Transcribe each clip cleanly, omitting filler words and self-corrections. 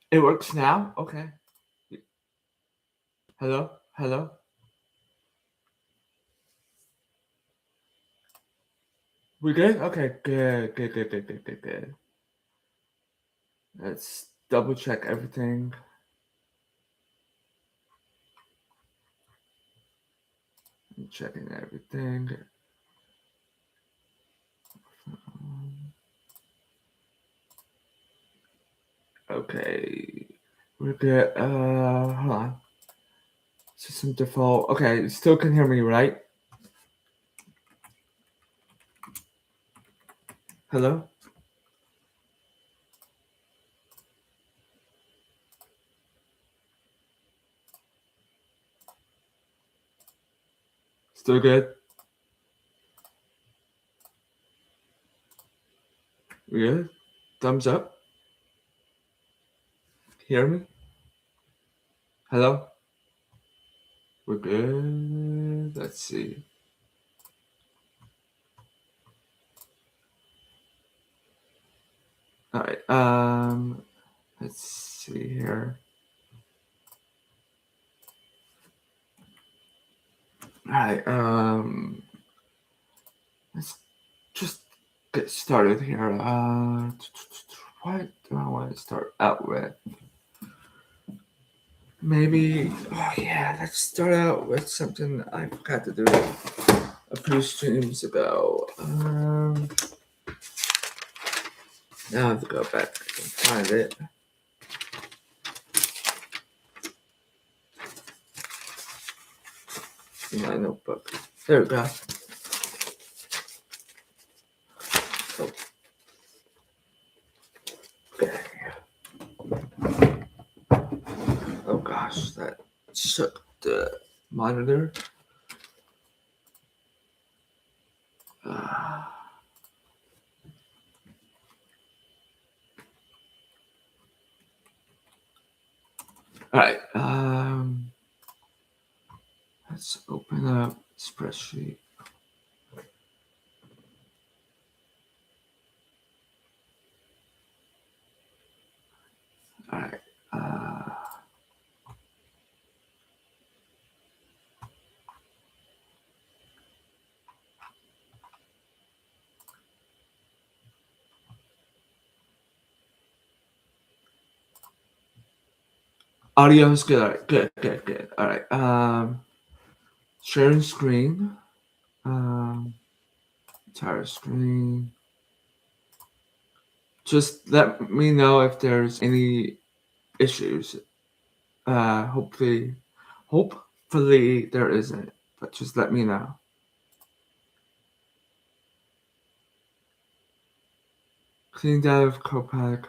It works now? Okay. Hello? Hello? We good? Okay, good, good, good, good, good, good, good. Let's double check everything. I'm checking everything. Okay. We're good. Hold on. System default. Okay, you still can hear me, right? Hello? Still good? We good? Thumbs up? Hear me? Hello? We're good. Let's see. Alright, let's see here. Alright, let's just get started here. What do I want to start out with? Maybe, oh yeah, let's start out with something I forgot to do a few streams ago. Now I have to go back and find it. In my notebook. There we go. Oh. Okay. Oh gosh, that shook the monitor. Alright, let's open up spreadsheet. Alright, audio is good. Alright, good, good, good. Alright, sharing screen. Entire screen. Just let me know if there's any issues. Hopefully there isn't, but just let me know. Clean out of Copilot.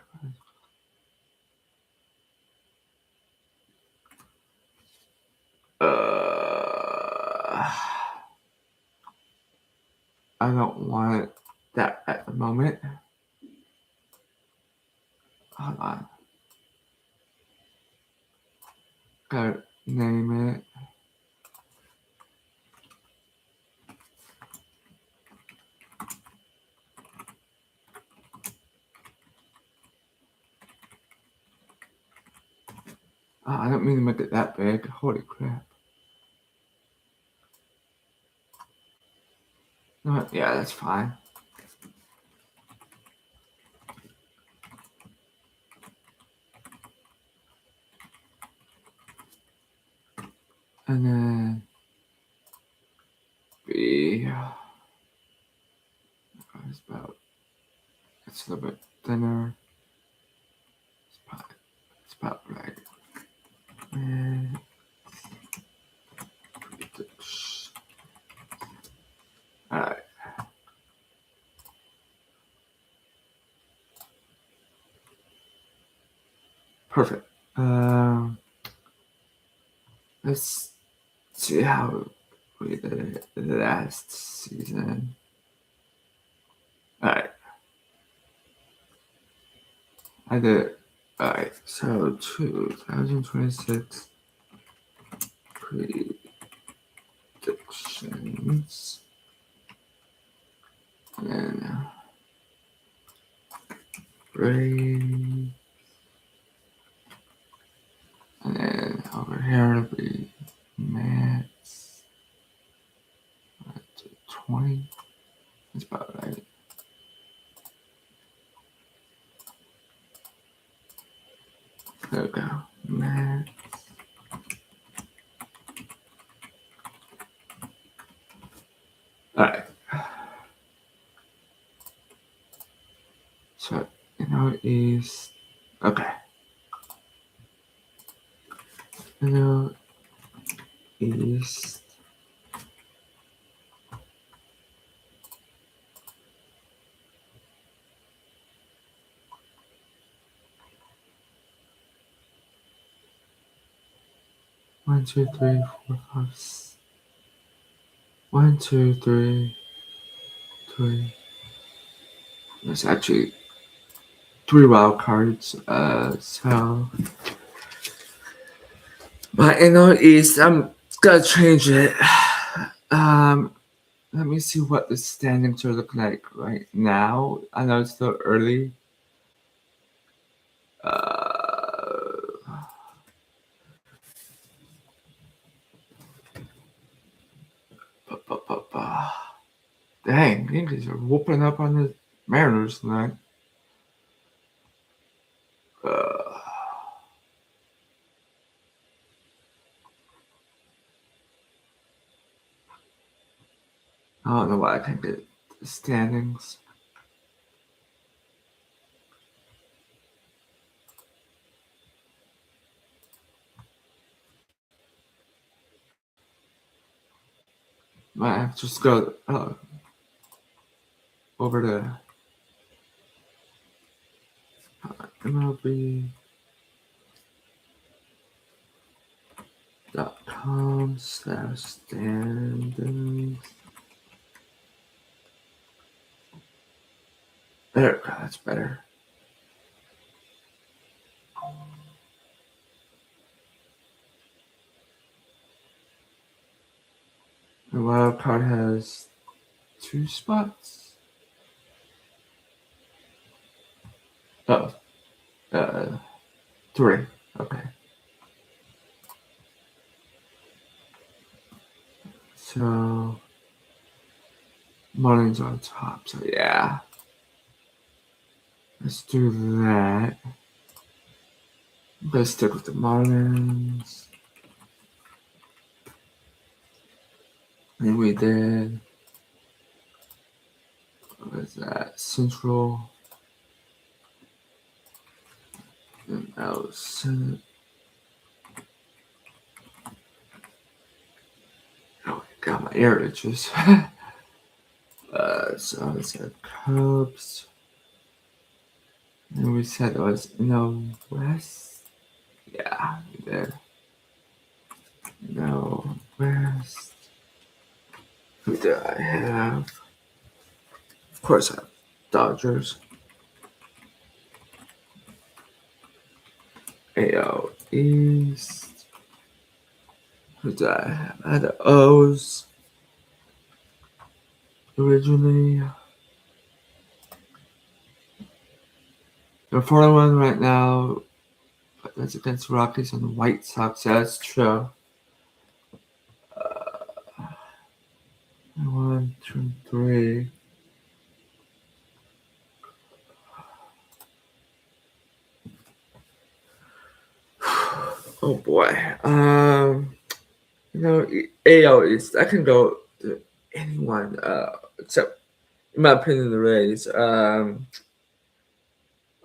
I don't want that at the moment. Hold on. Gotta name it. Oh, I don't mean to make it that big. Holy crap. No, yeah, that's fine. And then B. It's a little bit thinner. It's about right. And alright. Perfect. Let's see how we did it last season. Alright. I did it. Alright, so 2026 predictions. And then rain. There we go. Man. Alright. So, East. Okay. East. One, two, three, four, five. 1, 2, 3, 3. There's actually 3 wild cards. So my NL East, I'm gonna change it. Let me see what the standings are looking like right now. I know it's still early. Dang, the Yankees are whooping up on the Mariners tonight. I don't know why I can't get the standings. Might have to just go over to MLB.com/standings. There we go, that's better. The wild card has 2 spots. Oh, 3. Okay. So Marlins on top. So yeah, let's do that. I'm gonna stick with the Marlins. And we did. What was that? Central. And that was. Oh, God, my ear itches. So I said Cubs. And we said it was in the West. Yeah, we did. No West. Who did I have? Of course, I have Dodgers. AL East. Who did I have? I had the O's originally. They're 4-1 right now. But that's against Rockies and the White Sox. Yeah, that's true. 1, 2, 3. Oh boy. AL East. I can go to anyone except, in my opinion, the Rays.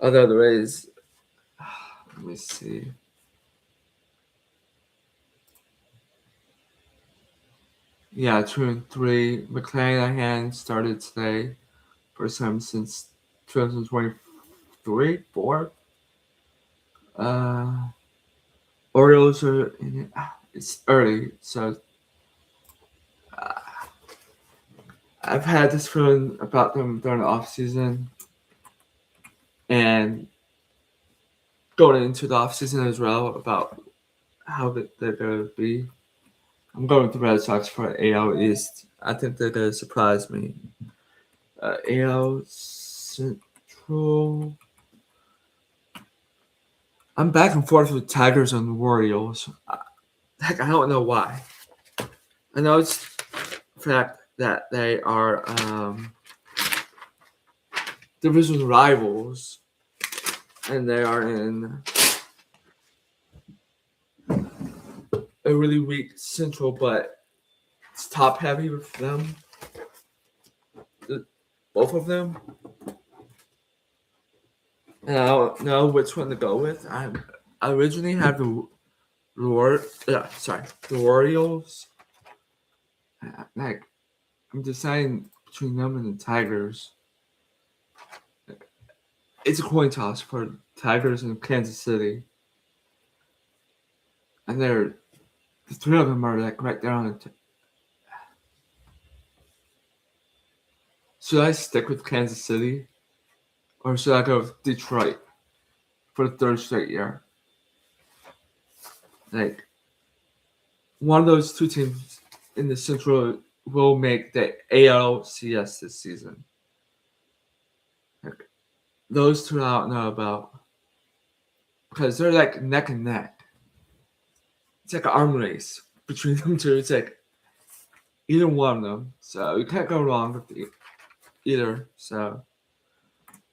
Although the Rays, let me see. Yeah, 2 and 3. McClanahan started today. First time since 2023, 4. Orioles are in it. It's early, so I've had this feeling about them during the off season and going into the off season as well about how they're going to be. I'm going with the Red Sox for AL East. I think they're going to surprise me. AL Central. I'm back and forth with Tigers and Orioles. Heck, I don't know why. I know it's the fact that they are division rivals, and they are in a really weak Central, but it's top heavy with them. Both of them. And I don't know which one to go with. I originally had the the Orioles. Like, I'm deciding between them and the Tigers. It's a coin toss for Tigers and Kansas City. And the three of them are like right there on it. Should I stick with Kansas City? Or should I go with Detroit for the third straight year? Like, one of those two teams in the Central will make the ALCS this season. Like, those two I don't know about. Because they're like neck and neck. It's like an arm race between them two. It's like either one of them. So you can't go wrong with either. So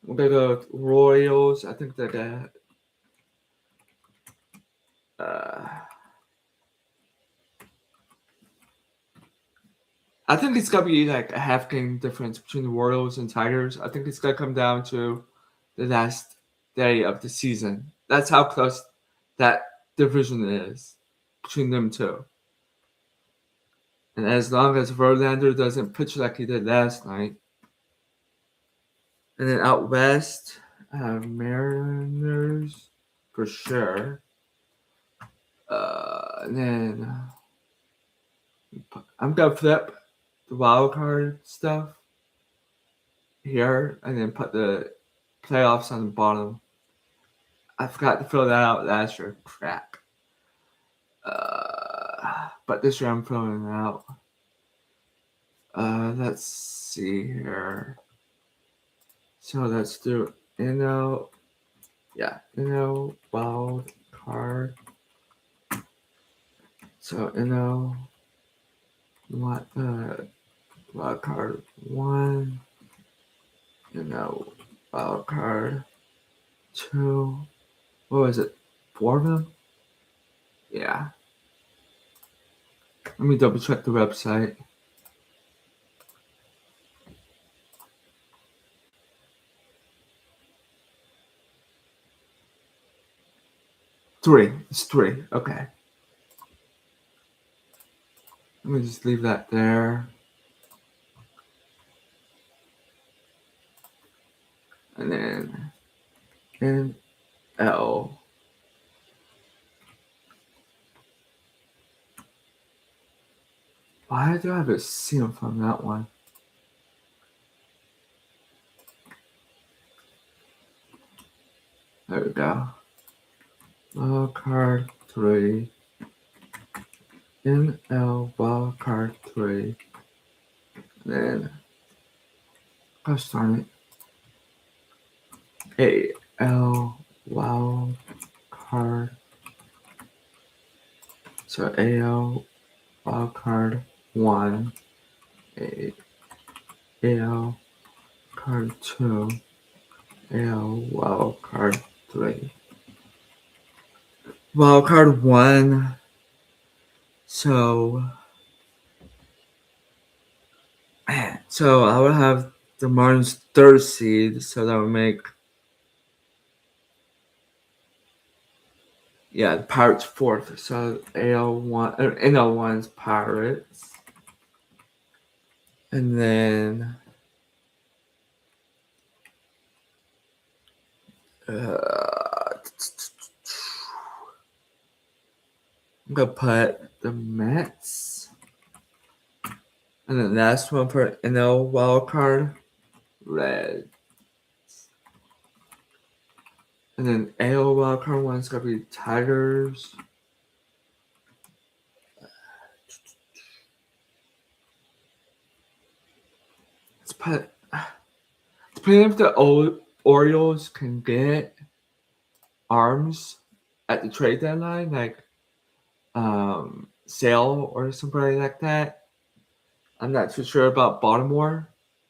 we're gonna go with Royals. I think that I think it's gonna be like a half game difference between the Royals and Tigers. I think it's gonna come down to the last day of the season. That's how close that division is between them two. And as long as Verlander doesn't pitch like he did last night. And then out west, Mariners for sure. And then I'm gonna flip the wild card stuff here and then put the playoffs on the bottom. I forgot to fill that out last year. Crap. But this year I'm filling it out. Let's see here. So let's do NL. Yeah, NL wild card. So NL wild card 1. NL wild card 2. What was it? 4 of them? Yeah. Let me double check the website. Three. It's 3. Okay. Let me just leave that there. And then NL. Why do I have a seal from that one? There we go. Wild card 3. NL wild card 3. And then, gosh darn it. AL wild card. So AL wild card 1. AL card 2. AL wild card 3. Wild card 1. So I would have the Marlins third seed, so that would make the Pirates fourth. So NL 1's Pirates, and then I'm gonna put the Mets, and then last one for NL wild card, Reds. And then AL wildcard 1's gonna be Tigers. Depending if the Orioles can get arms at the trade deadline, like Sale or somebody like that. I'm not too sure about Baltimore,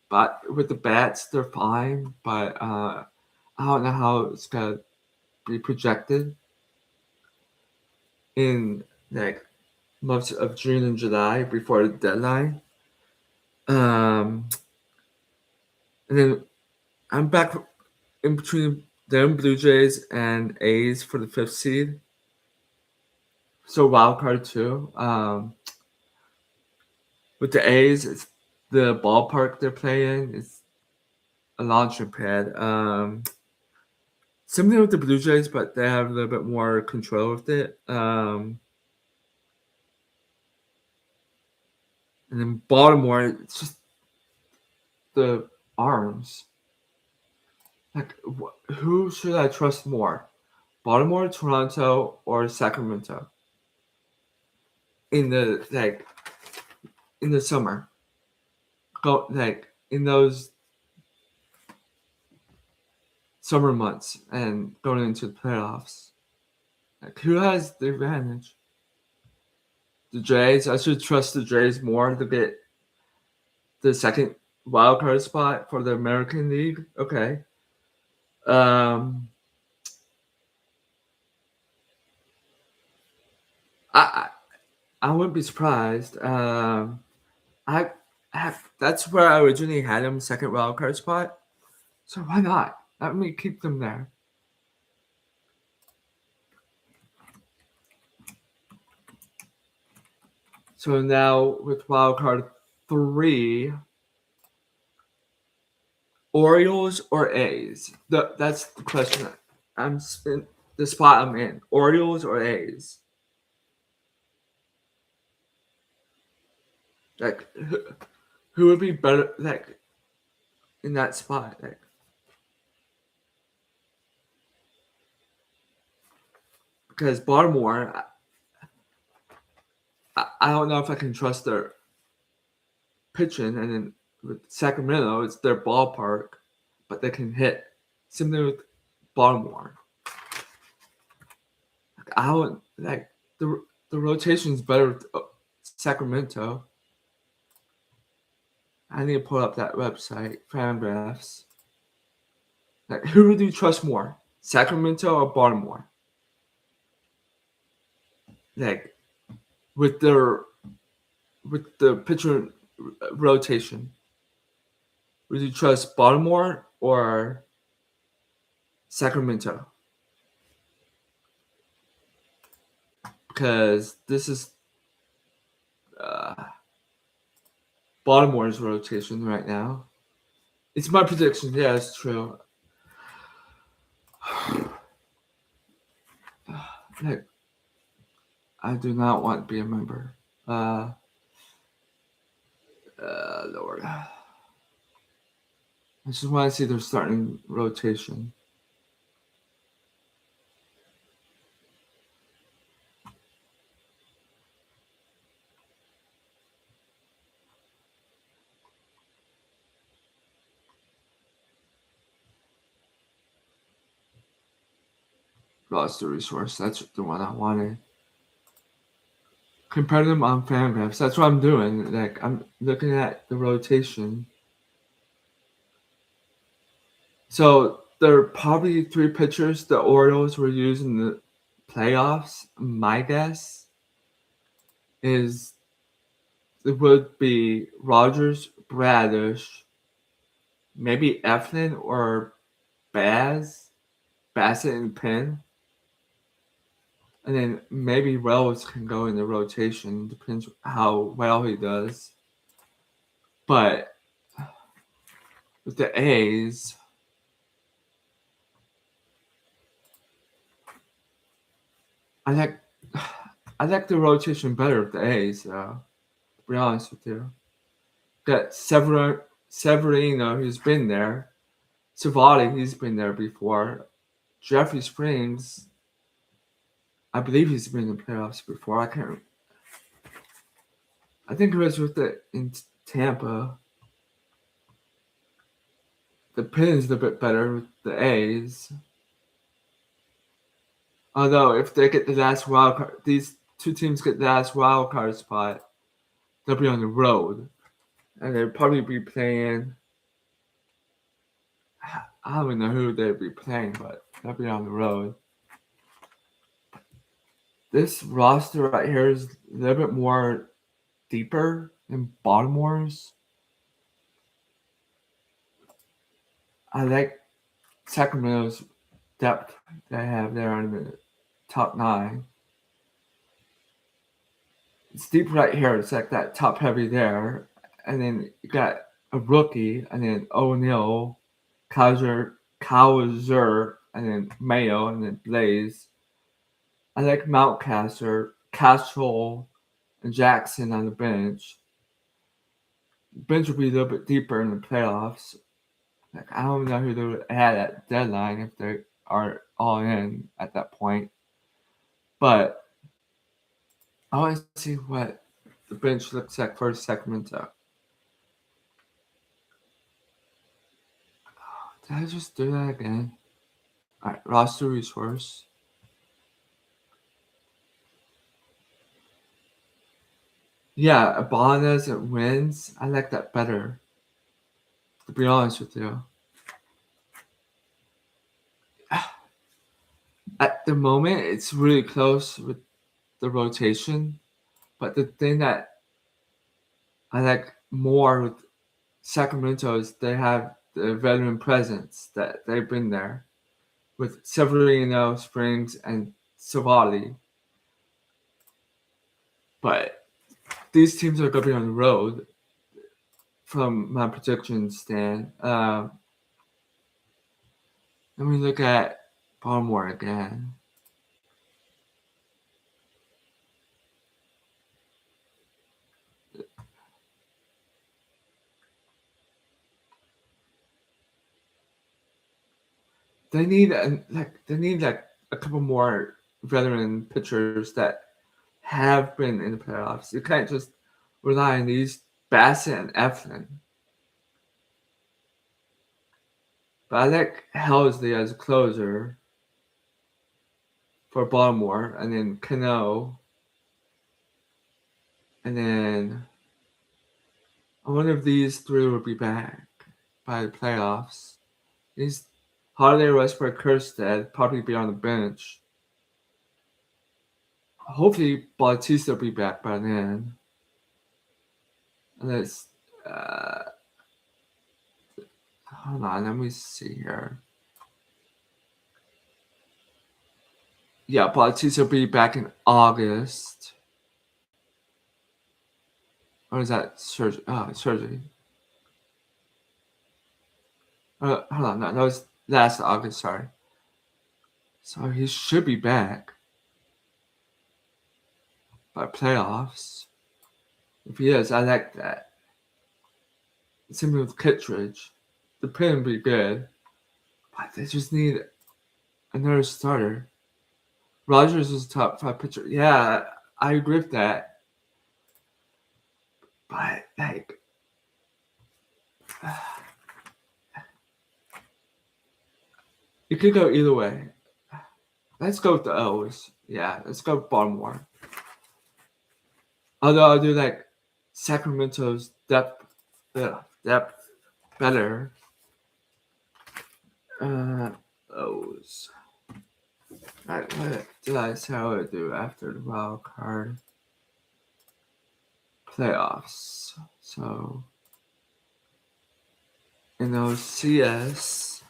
but with the bats, they're fine. But I don't know how it's gonna be projected in like months of June and July before the deadline. And then I'm back in between them Blue Jays and A's for the 5th seed. So wild card too. With the A's, it's the ballpark they're playing. It's a launching pad. Similar with the Blue Jays, but they have a little bit more control with it. And then Baltimore, it's just the arms. Like, who should I trust more? Baltimore, Toronto, or Sacramento? In the summer, go in those summer months and going into the playoffs. Like, who has the advantage? The Jays. I should trust the Jays more to get the second wild card spot for the American League. Okay. Um, I I wouldn't be surprised. I have that's where I originally had them second wild card spot. So why not? Let me keep them there. So now with wild card 3, Orioles or A's? That's the question. I'm in the spot I'm in. Orioles or A's? Like, who would be better in that spot? Because Baltimore, I don't know if I can trust their pitching, and then with Sacramento, it's their ballpark, but they can hit. Similar with Baltimore. I would the rotation's better with Sacramento. I need to pull up that website, Fangraphs. Like, who do you trust more, Sacramento or Baltimore? Like, with the pitcher rotation, would you trust Baltimore or Sacramento? Because this is Baltimore's rotation right now. It's my prediction. Yeah, it's true. Like, I do not want to be a member. Lord. I just want to see their starting rotation. Lost the resource. That's the one I wanted. Compare them on Fangraphs. That's what I'm doing. Like, I'm looking at the rotation. So there are probably 3 pitchers the Orioles were using in the playoffs. My guess is it would be Rogers, Bradish, maybe Eflin or Bassett and Penn. And then maybe Wells can go in the rotation. Depends how well he does. But with the A's, I like the rotation better with the A's. To be honest with you, got Severino, who's been there. Savati, he's been there before. Jeffrey Springs, I believe he's been in the playoffs before. I think it was in Tampa. The Pins a bit better with the A's. Although if they get the last wild card, these 2 teams get the last wild card spot, they'll be on the road, and they'll probably be playing. I don't even know who they'd be playing, but they'll be on the road. this roster right here is a little bit more deeper than Baltimore's. I like Sacramento's depth they have there on the top 9. It's deep right here. It's like that top heavy there. And then you got a rookie, and then O'Neal, Cowser, and then Mayo, and then Blaze. I like Mountcastle, Castle, and Jackson on the bench. Bench will be a little bit deeper in the playoffs. Like, I don't know who they would add at deadline if they are all in at that point. But I want to see what the bench looks like for Sacramento. Did I just do that again? All right, roster resource. Yeah, Ibanez and wins. I like that better, to be honest with you. At the moment, it's really close with the rotation. But the thing that I like more with Sacramento is they have the veteran presence that they've been there with Severino, Springs, and Savali. But these teams are going to be on the road from my prediction stand. Let me look at Baltimore again. They need a couple more veteran pitchers that have been in the playoffs. You can't just rely on these Bassett and Eflin. But I like Helsley as a closer for Baltimore, and then Cano, and then I wonder if these 3 will be back by the playoffs. These Holiday, Westbrook, Kerstead probably be on the bench. Hopefully, Bautista will be back by then. Let's hold on. Let me see here. Yeah, Bautista will be back in August. Or is that surgery? Surgery. Hold on. No, that was last August. Sorry. So he should be back by playoffs. If he is, I like that. Same with Kittredge. The pin would be good, but they just need another starter. Rogers is a top 5 pitcher. Yeah, I agree with that. But like, it could go either way. Let's go with the O's. Yeah, let's go with Baltimore. Although I'll do like Sacramento's depth better. O's. Alright, what did I say I would do after the wild card playoffs? So in those CS,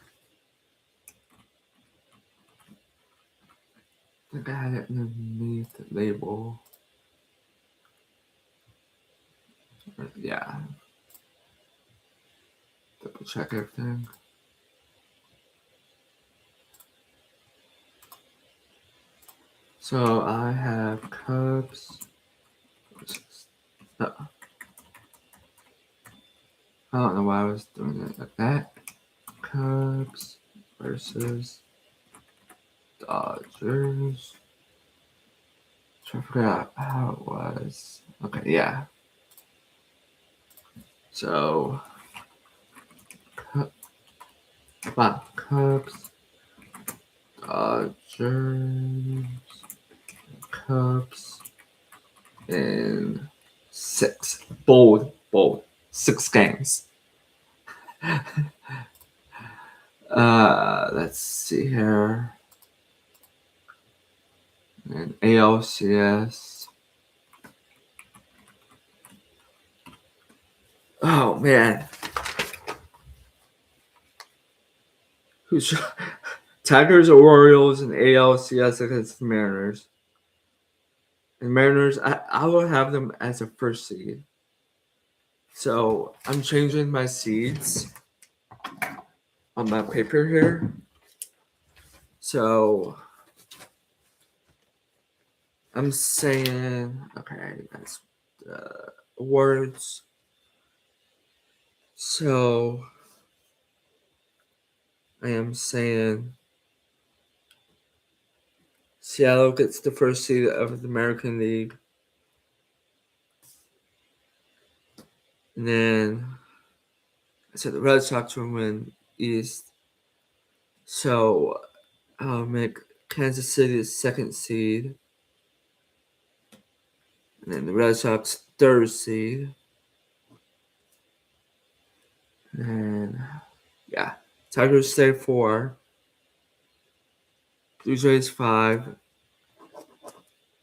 I think I had it underneath the label. Yeah. Double check everything. So I have Cubs. No. I don't know why I was doing it like that. Cubs versus Dodgers. Trying to figure out how it was. Okay, yeah. So, Cubs, Dodgers, Cubs, in 6. Bold. 6 games. Let's see here. And ALCS. Oh man. Who's Tigers or Orioles and ALCS against the Mariners? And Mariners, I will have them as a first seed. So I'm changing my seeds on my paper here. So I'm saying, okay, that's awards. So I am saying Seattle gets the first seed of the American League. And then I said the Red Sox will win East. So I'll make Kansas City the second seed. And then the Red Sox third seed. And yeah, Tigers stay 4. Blue Jays 5.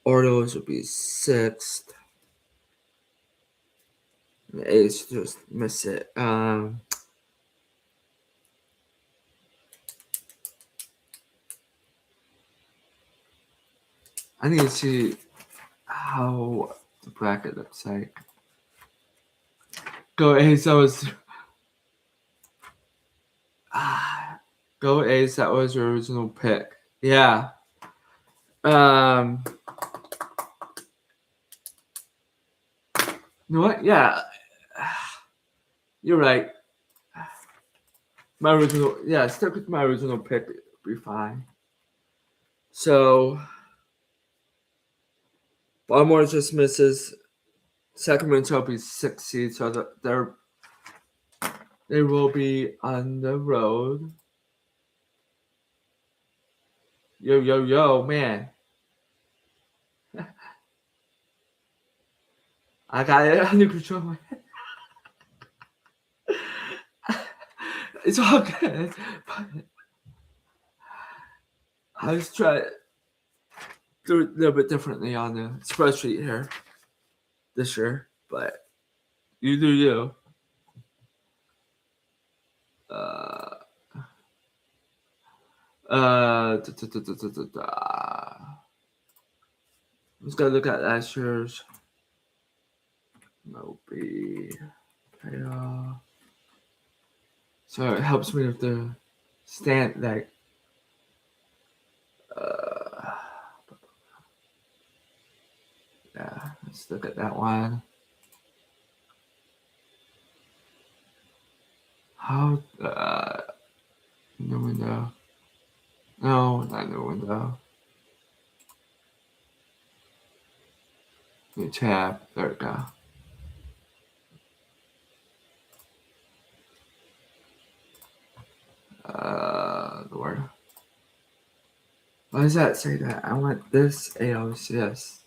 Orioles will be 6th. And the A's just miss it. I need to see how the bracket looks like. Go A's, that was Go A's, that was your original pick. Yeah. You know what? Yeah. You're right. My original, yeah, stick with my original pick. It'll be fine. So, Baltimore just misses. Sacramento will be 6th seed, so they will be on the road. Yo, man. I got it under control. It's all good. I just try to do it a little bit differently on the spreadsheet here this year, but you do you. I'm just gonna look at last year's Moby payoff. So it helps me with the stand, like, yeah, let's look at that one. How, new window. No, not new window. New tab, there we go. Lord. Why does that say that? I want this ALCS.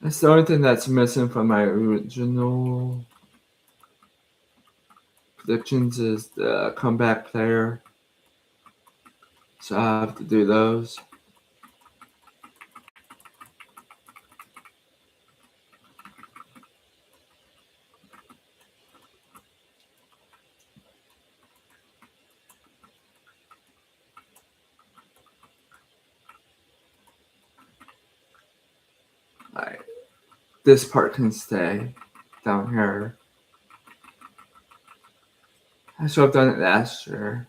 That's the only thing that's missing from my original predictions is the comeback player. So I have to do those. Alright. This part can stay down here. I should have done it last year.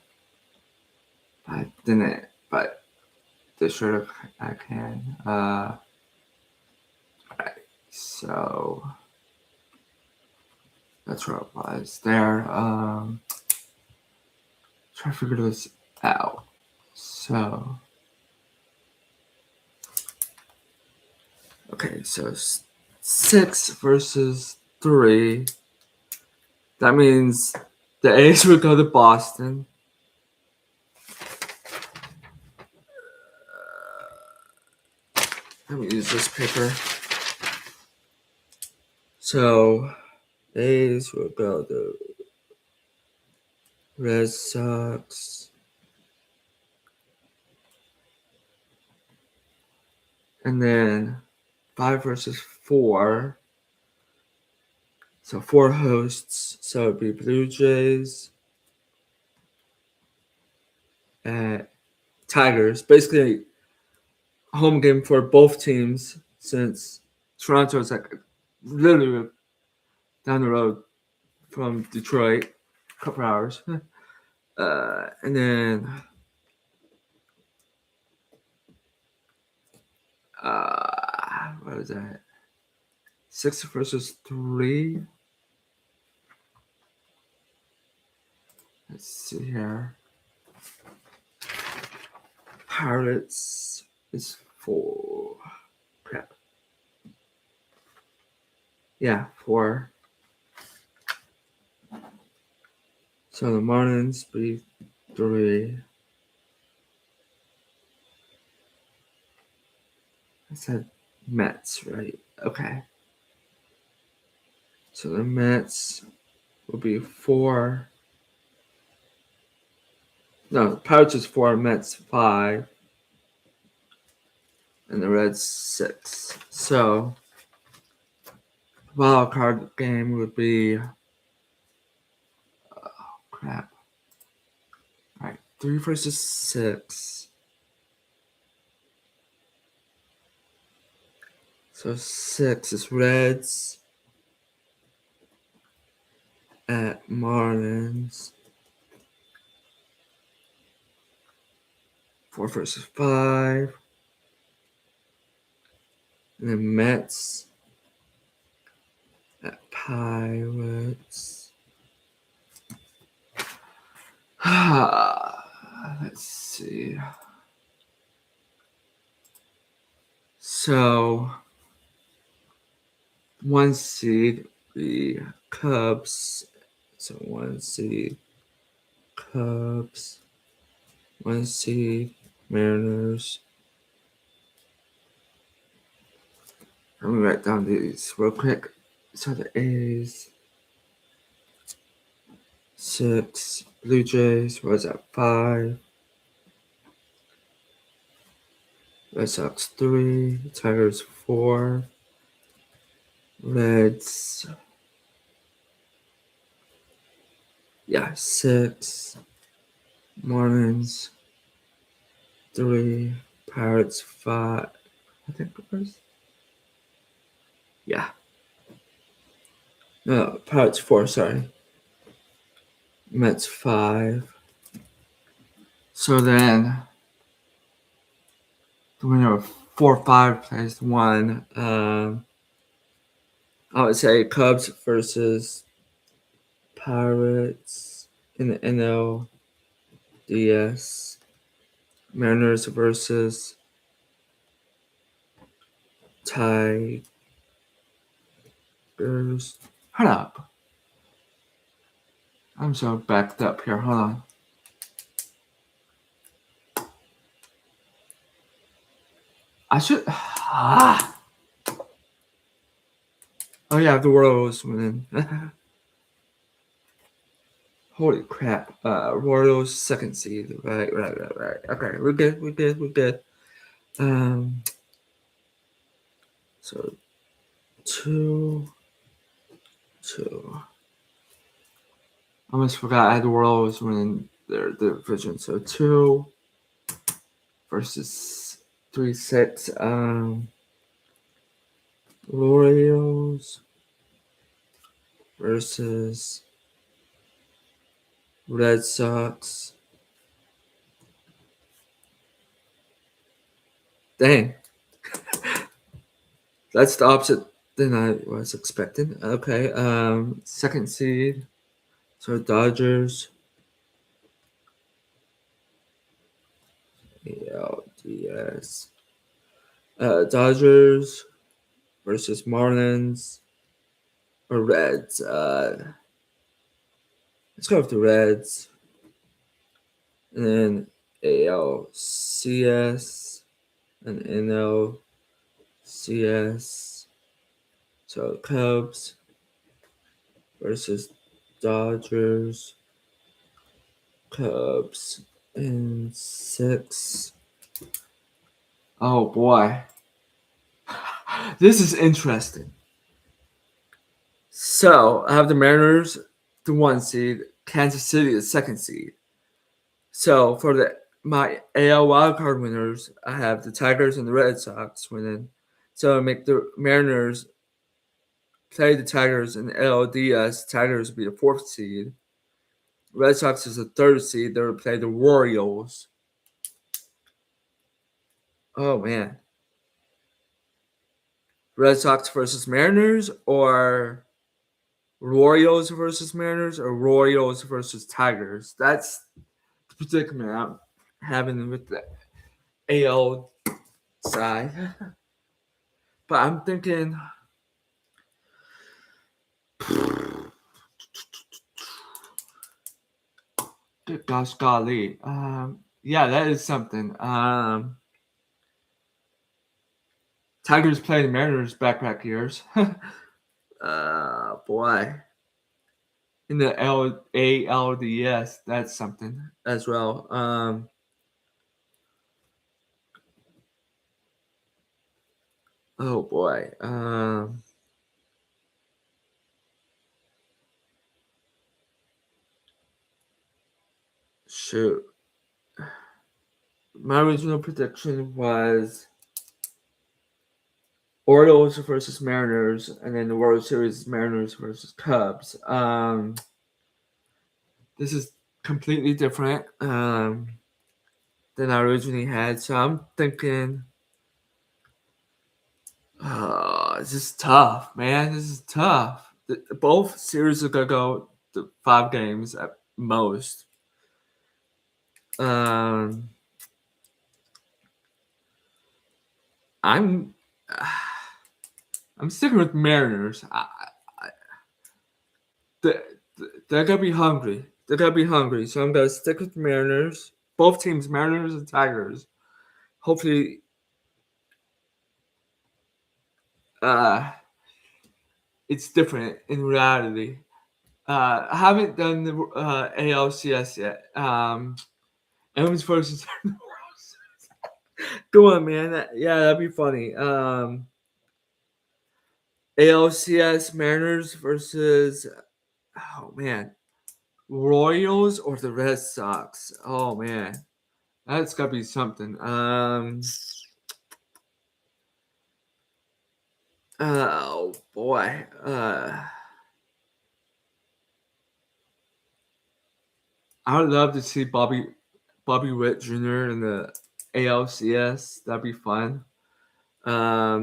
I didn't, but this year I can. Alright, so that's where it was there. Try to figure this out. So, okay, so 6 versus 3. That means the A's would go to Boston. Let me use this paper. So, A's will go to Red Sox. And then 5 versus 4. So 4 hosts. So it'd be Blue Jays at Tigers. Basically, a home game for both teams since Toronto is like literally down the road from Detroit, a couple hours. And then what is that? 6 versus 3. Let's see here. Pirates is 4. Crap. Yeah, 4. So the Marlins be 3. I said Mets, right? Okay. So the Mets will be 4. No, the Pirates is 4, Mets 5, and the Reds 6. So wild card game would be crap. All right, 3 versus 6. So 6 is Reds at Marlins. 4 versus 5. And then Mets at Pirates. Let's see. So 1 seed, the Cubs. So 1 seed, Cubs. 1 seed, Mariners. Let me write down these real quick. So the A's 6, Blue Jays was at 5, Red Sox 3, Tigers 4, Reds 6, Marlins 3, Pirates 5. I think it was. Yeah. No, Pirates 4, sorry. Mets 5. So then the winner of 4-5 plays 1. I would say Cubs versus Pirates in the NLDS. Mariners versus Tigers. Hold up. I'm so backed up here. Hold on. I should. Oh, yeah, the Royals winning. Holy crap. Royals 2nd seed. Right. Okay, we're good. So 2. I almost forgot I had the Royals winning their division. So 2 versus 3-6. Royals versus Red Sox. Dang. That's the opposite than I was expecting. Okay. 2nd seed. So Dodgers. ALDS. Dodgers versus Marlins or Reds. Let's go with the Reds. And then ALCS and NLDS. CS. So Cubs versus Dodgers. Cubs in 6. Oh boy. This is interesting. So I have the Mariners, the 1 seed, Kansas City, the 2nd seed. So for my AL wildcard winners, I have the Tigers and the Red Sox winning. So I make the Mariners play the Tigers in LDS. Tigers will be the 4th seed. Red Sox is the 3rd seed. They will play the Royals. Oh man. Red Sox versus Mariners, or Royals versus Mariners, or Royals versus Tigers. That's the predicament I'm having with the AL side. But I'm thinking, good gosh, golly. Yeah, that is something. Tigers played the Mariners back years. Boy. In the ALDS, that's something as well. Oh boy. Shoot. My original prediction was Orioles versus Mariners, and then the World Series Mariners versus Cubs. This is completely different than I originally had, so I'm thinking, this is tough, man. This is tough. Both series are gonna go to 5 games at most. I'm I'm sticking with Mariners. They're gonna be hungry. They're gonna be hungry, so I'm gonna stick with Mariners. Both teams, Mariners and Tigers. Hopefully, it's different in reality. I haven't done the ALCS yet. Evans versus Go on, man. Yeah, that'd be funny. ALCS Mariners versus, oh man, Royals or the Red Sox. Oh man, that's gotta be something. Oh boy. I would love to see Bobby Witt Jr. in the ALCS. That'd be fun. I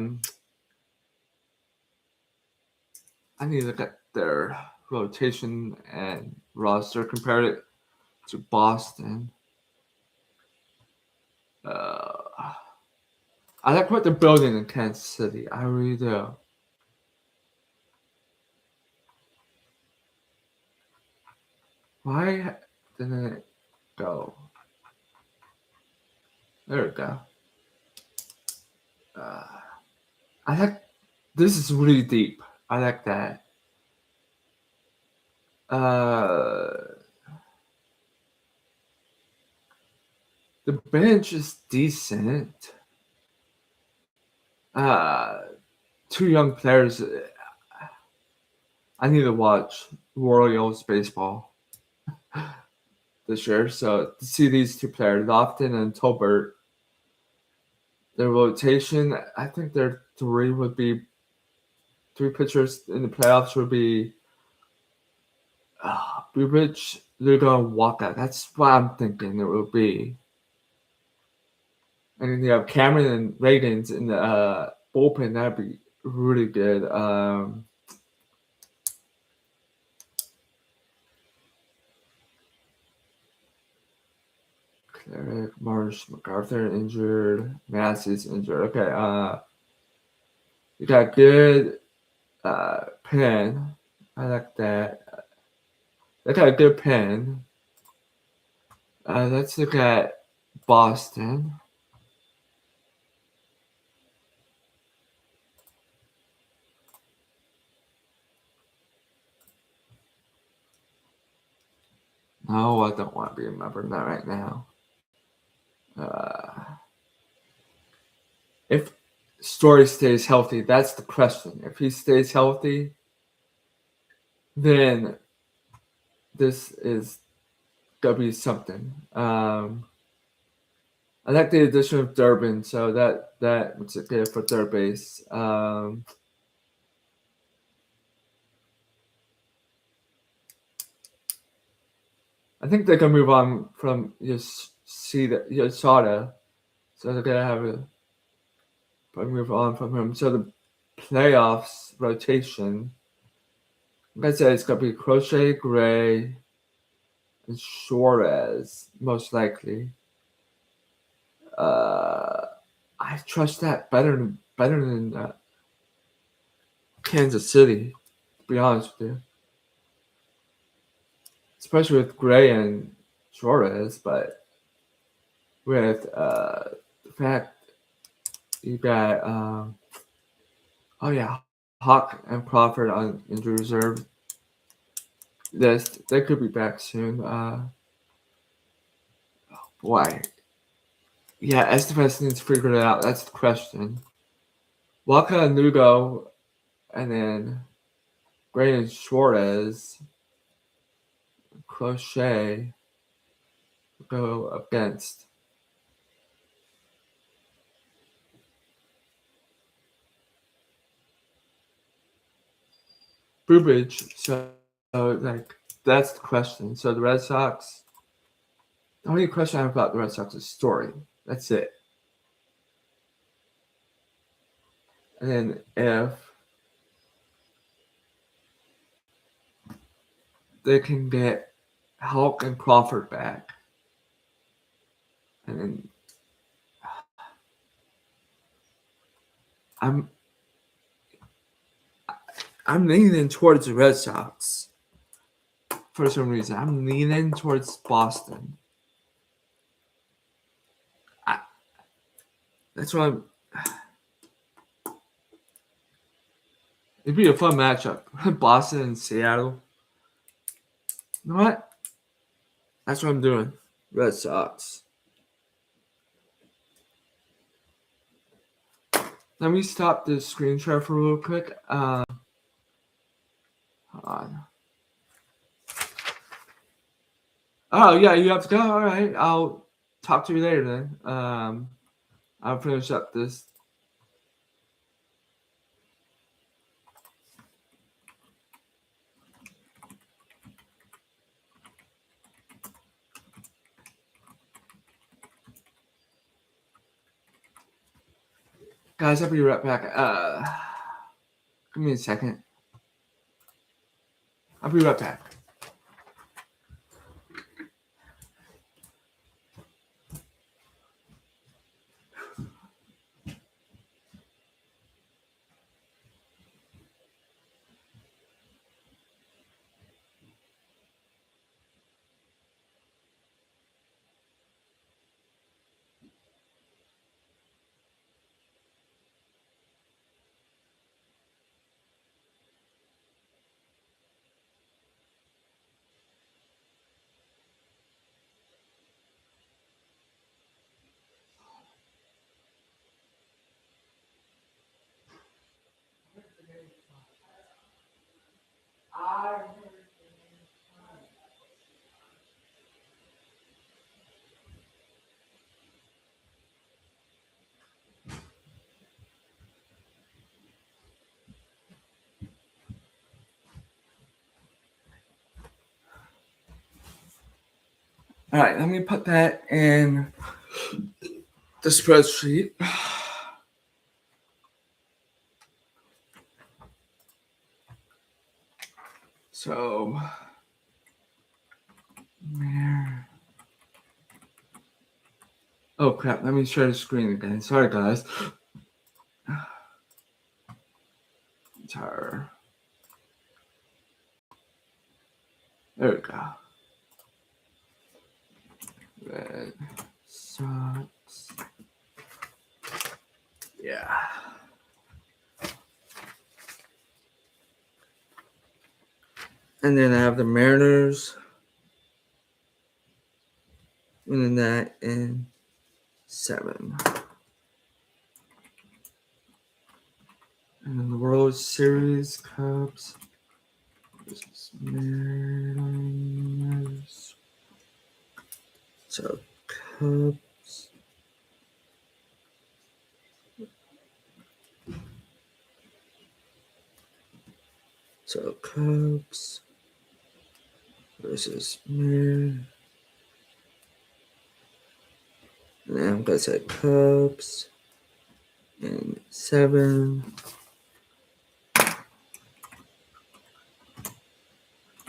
need to look at their rotation and roster, compare it to Boston. I like what they're building in Kansas City. I really do. Why didn't it go? There we go. I like this is really deep. I like that. The bench is decent. 2 young players. I need to watch Royals baseball this year. So to see these 2 players, Lofton and Tolbert, their rotation, I think their 3 pitchers in the playoffs would be Bubic, Lugo, and Waka. That's what I'm thinking it will be. And then you have Cameron and Reagans in the bullpen. That'd be really good. Cleric, Marsh, MacArthur injured. Massey's injured. Okay. You got good pen. I like that. They got a good pen. Let's look at Boston. No, I don't want to be a member. Not right now. If Story stays healthy, that's the question. If he stays healthy, then this is gonna be something. I like the addition of Durbin, so that was good for third base. I think they can move on from Yosada, so they're gonna have a move on from him. So the playoffs rotation, like I said, it's gonna be Crochet, Gray, and Suarez most likely. I trust that better than Kansas City. To be honest with you, especially with Gray and Suarez, but with the fact you got oh yeah, Hawk and Crawford on injury reserve list. They could be back soon. Boy, yeah, Estevez needs to figure it out. That's the question. Waka and Lugo, and then Gray and Suarez, Crochet go against. Burbage. So, like, that's the question. So the Red Sox. The only question I have about the Red Sox is Story. That's it. And then if they can get Hulk and Crawford back, and then I'm I'm leaning towards the Red Sox for some reason. I'm leaning towards Boston. That's what I'm. It'd be a fun matchup. Boston and Seattle. You know what? That's what I'm doing. Red Sox. Let me stop this screen share for real quick. Hold on. Oh yeah, you have to go. All right, I'll talk to you later then. I'll finish up this. Guys, I'll be right back. Give me a second. I'll be right back. All right, let me put that in the spreadsheet. So, where? Oh crap! Let me share the screen again. Sorry, guys. Entire. There we go. Red Sox. Yeah. And then I have the Mariners. winning that in 7. And then the World Series, Cubs versus Mariners. So Cubs. So Cubs versus Mariners. And then I'm gonna say Cubs in 7.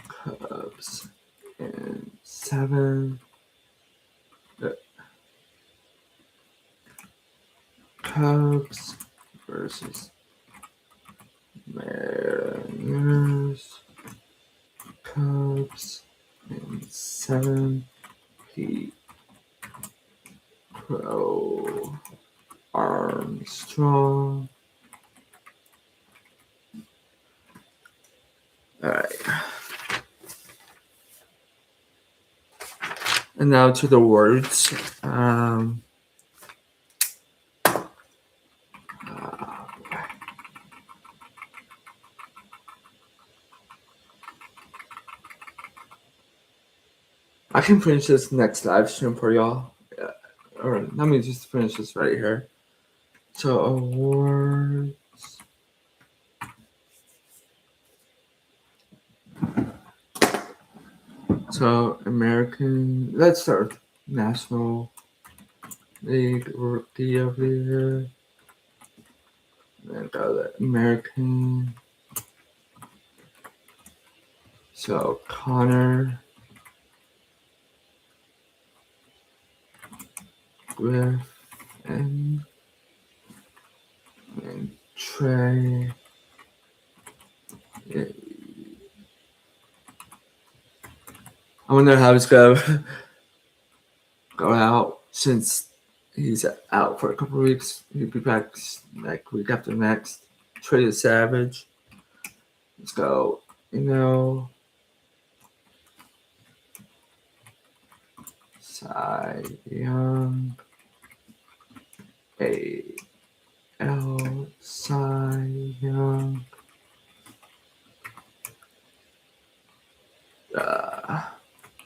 Cubs in 7. Cubs versus Mariners. Cubs in 7. Pete Crow Armstrong. All right. And now to the words. I can finish this next live stream for y'all. Or let me just finish this right here. So awards. So American. Let's start with National League Rookie of the Year. Then go to American. So Connor Griffin and Trey. I wonder how it's gonna go out since he's out for a couple of weeks. He'll be back like week after next. Trey the Savage. Let's go. Cy Young. A.L. Cy Young.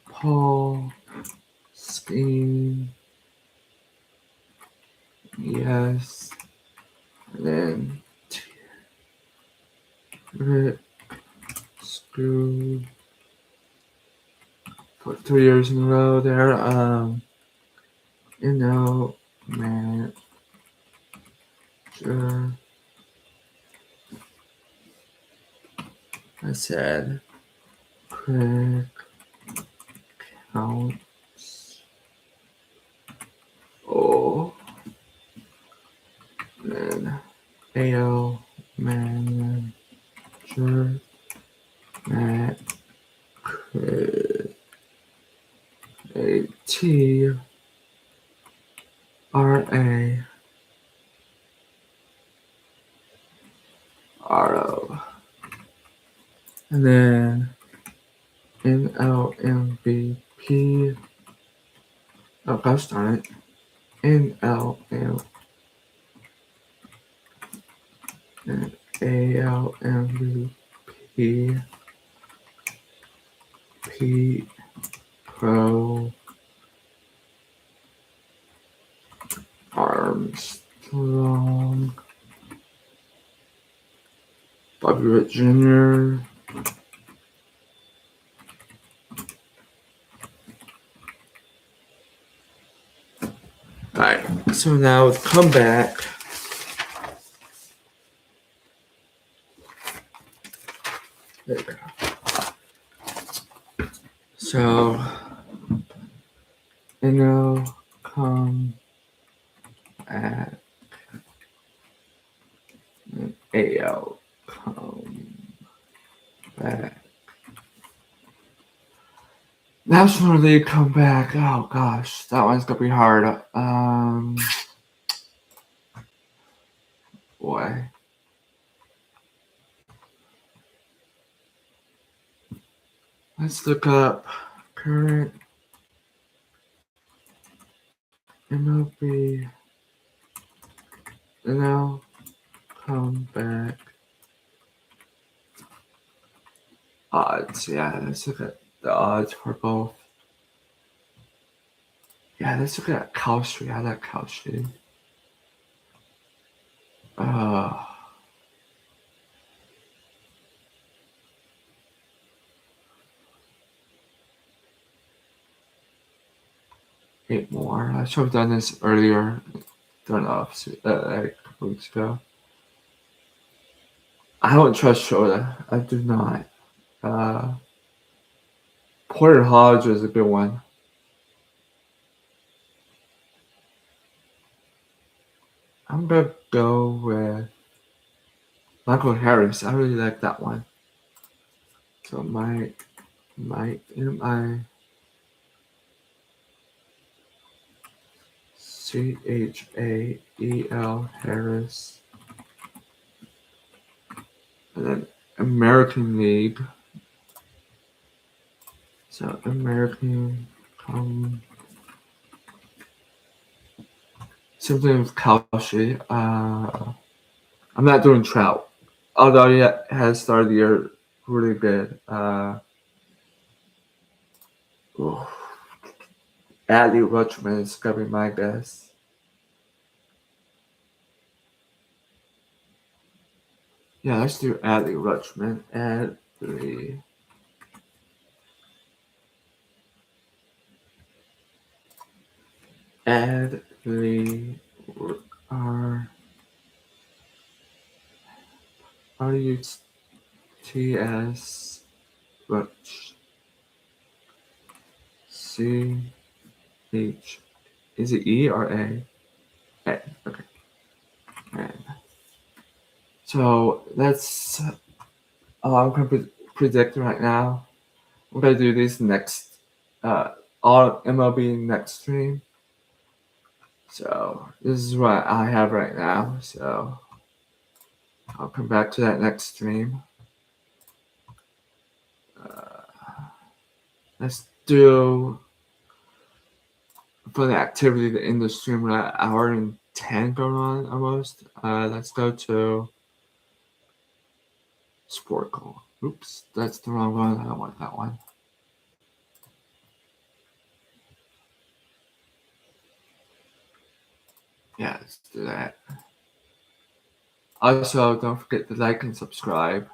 Paul Steen. Yes. And then Rick Screw for 3 years in a row there. Manager. I said Craig Counts. Oh. And then AL Manager. Matt ATRARO. And then NLMVP. Oh gosh darn it. NLM and ALMVP. Pete Crow Armstrong. Bobby Witt Jr. Alright, so now with comeback. There you go. So, come back. AL come back. National League come back. Oh gosh, that one's gonna be hard. Boy. Let's look up current MLB, and now come back. Odds, yeah, let's look at the odds for both. Yeah, let's look at Kalshi. I like Kalshi. Uh, 8 more. I should have done this earlier. Done off like a couple weeks ago. I don't trust Shota. I do not. Uh, Porter Hodge was a good one. I'm gonna go with Michael Harris. I really like that one. So Mike Michael Harris, and then American League. So American, something with Kalshi. I'm not doing Trout, although he has started the year really good. Adley Rutschman is gonna be my guess. Yeah, let's do Adley Rutschman. Adley R-U-T-S Rutsch. C-H. Is it E or A? A. Okay. And so that's all I'm going to predict right now. I'm going to do this next, all MLB next stream. So this is what I have right now. So I'll come back to that next stream. Let's do for the activity to end the stream. We're at 1:10 going on almost. Let's go to Sporkle. Oops, that's the wrong one. I don't want that one. Yeah, let's do that. Also, don't forget to like and subscribe.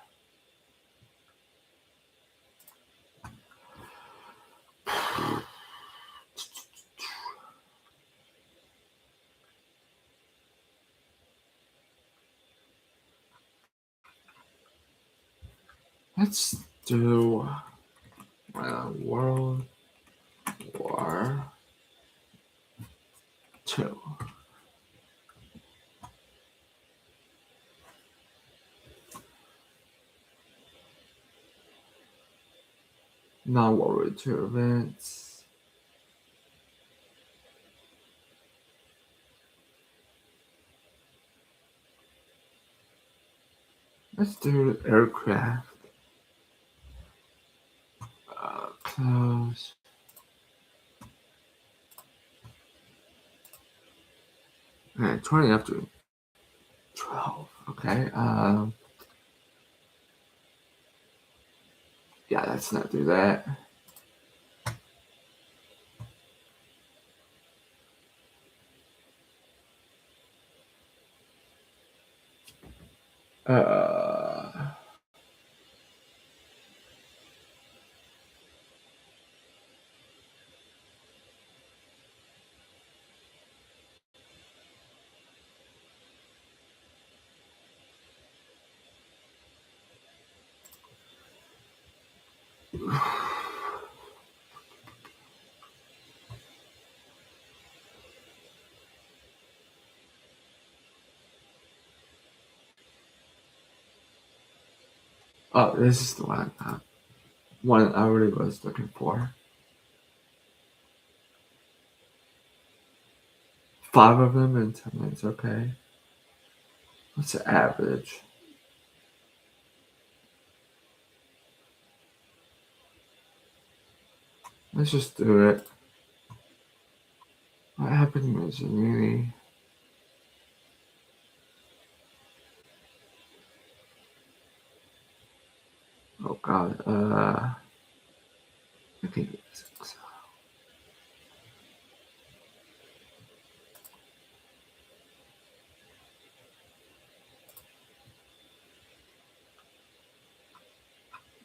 Let's do World War II. Non-World War II events. Let's do aircraft. Close. Alright, 20 after 12. Okay. Yeah, let's not do that. Oh, this is the one. One I really was looking for. 5 of them in 10 minutes. Okay. What's the average? Let's just do it. What happened was really. Oh God. Okay.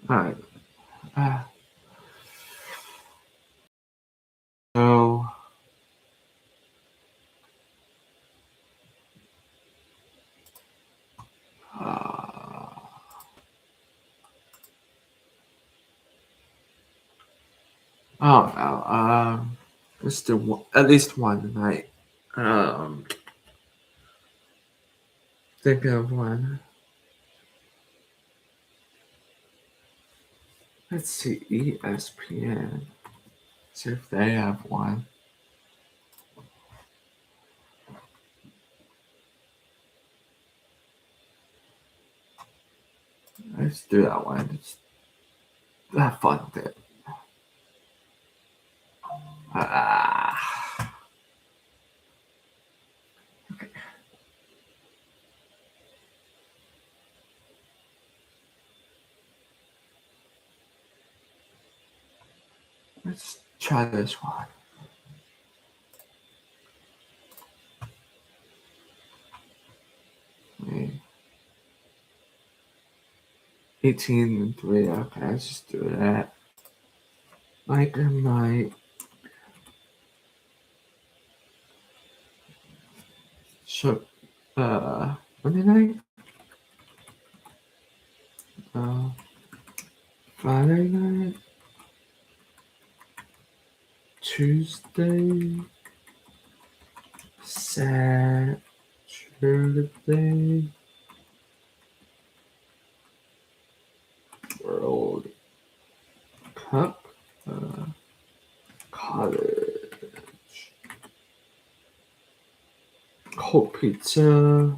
All right. So. Oh no. Let's do one, at least one tonight. Think of one. Let's see, ESPN. See if they have one. Let's do that one. Just have fun with it. Okay. Let's try this one. Okay. 18-3. Okay, let's just do that. Mike and Mike. So, Monday night? Friday night? Tuesday? Saturday? World Cup? College. Cold pizza.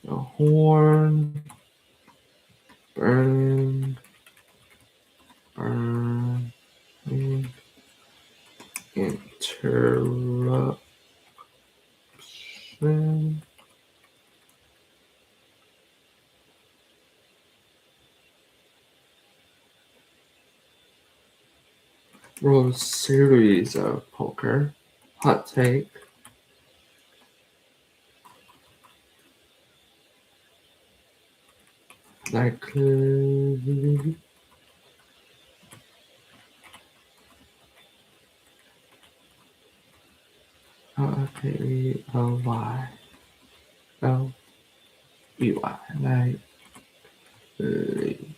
The horn. Burn. Interruption. World Series of Poker. Hot take. Likely. K-E-L-Y. L-E-Y. Likely.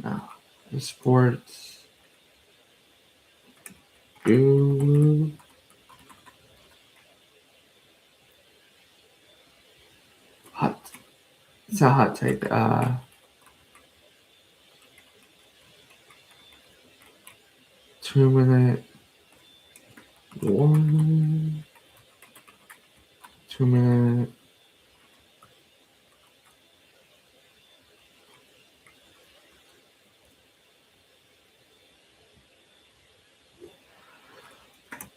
No. The sports guru. Hot. It's a hot take. 2-minute warning. 2-minute.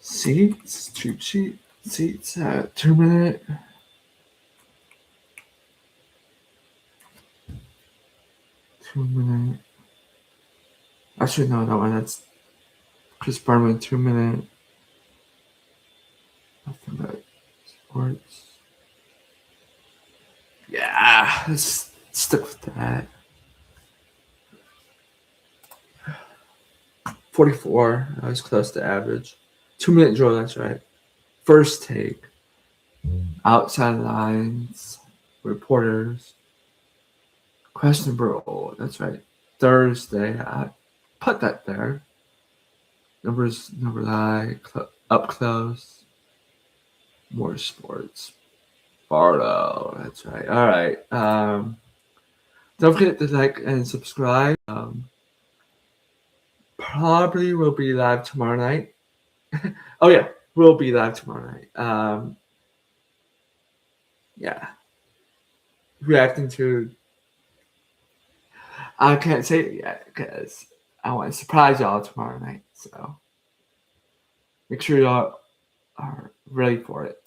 Seats. Cheap sheet. Seats at 2-minute. 2-minute. Actually, no, that one. That's Chris Berman. 2-minute. Nothing but sports. Yeah, let's stick with that. 44. I was close to average. 2-minute drill, that's right. First take. Outside lines. Reporters. Questionable. That's right. Thursday. I put that there. Number lie. Up close. More sports. Bardo. That's right. All right. Don't forget to like and subscribe. Probably will be live tomorrow night. Oh yeah, we'll be live tomorrow night. Yeah, reacting to I can't say it yet because I want to surprise y'all tomorrow night. So make sure y'all are ready for it.